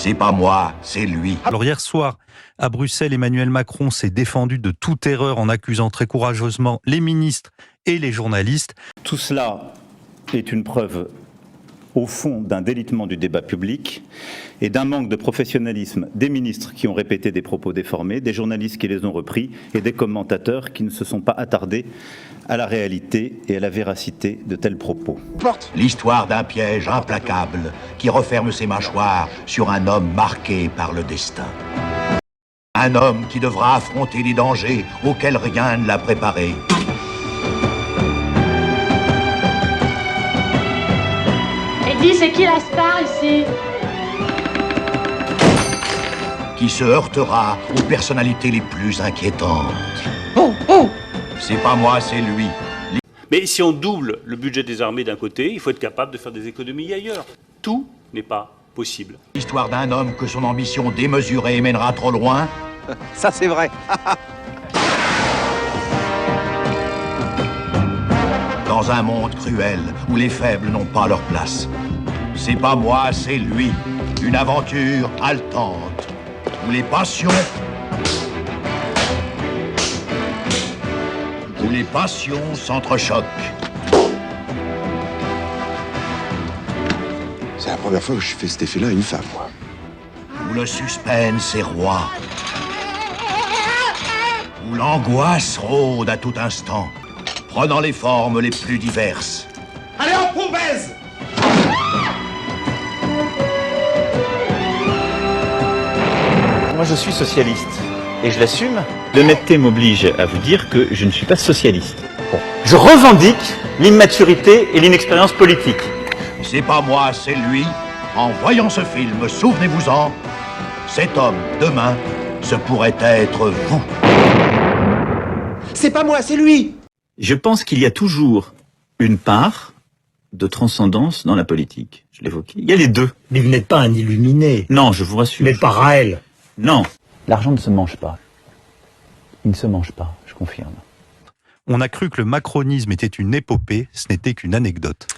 C'est pas moi, c'est lui. Alors hier soir, à Bruxelles, Emmanuel Macron s'est défendu de toute erreur en accusant très courageusement les ministres et les journalistes. Tout cela est une preuve, au fond, d'un délitement du débat public et d'un manque de professionnalisme des ministres qui ont répété des propos déformés, des journalistes qui les ont repris et des commentateurs qui ne se sont pas attardés à la réalité et à la véracité de tels propos. L'histoire d'un piège implacable qui referme ses mâchoires sur un homme marqué par le destin. Un homme qui devra affronter les dangers auxquels rien ne l'a préparé. Eddie, c'est qui la star ici? Qui se heurtera aux personnalités les plus inquiétantes. C'est pas moi, c'est lui. Mais si on double le budget des armées d'un côté, il faut être capable de faire des économies ailleurs. Tout n'est pas possible. L'histoire d'un homme que son ambition démesurée mènera trop loin. Ça, c'est vrai. Dans un monde cruel où les faibles n'ont pas leur place. C'est pas moi, c'est lui. Une aventure haletante où les passions s'entrechoquent. C'est la première fois que je fais cet effet-là à une femme, moi. Où le suspense est roi. Où l'angoisse rôde à tout instant, prenant les formes les plus diverses. Allez, on probaise! Moi, je suis socialiste et je l'assume. L'honnêteté m'oblige à vous dire que je ne suis pas socialiste. Je revendique l'immaturité et l'inexpérience politique. C'est pas moi, c'est lui. En voyant ce film, souvenez-vous-en, cet homme, demain, ce pourrait être vous. C'est pas moi, c'est lui! Je pense qu'il y a toujours une part de transcendance dans la politique. Je l'évoquais. Il y a les deux. Mais vous n'êtes pas un illuminé. Non, je vous rassure. Vous n'êtes pas Raël. Non. L'argent ne se mange pas. Il ne se mange pas, je confirme. On a cru que le macronisme était une épopée, ce n'était qu'une anecdote.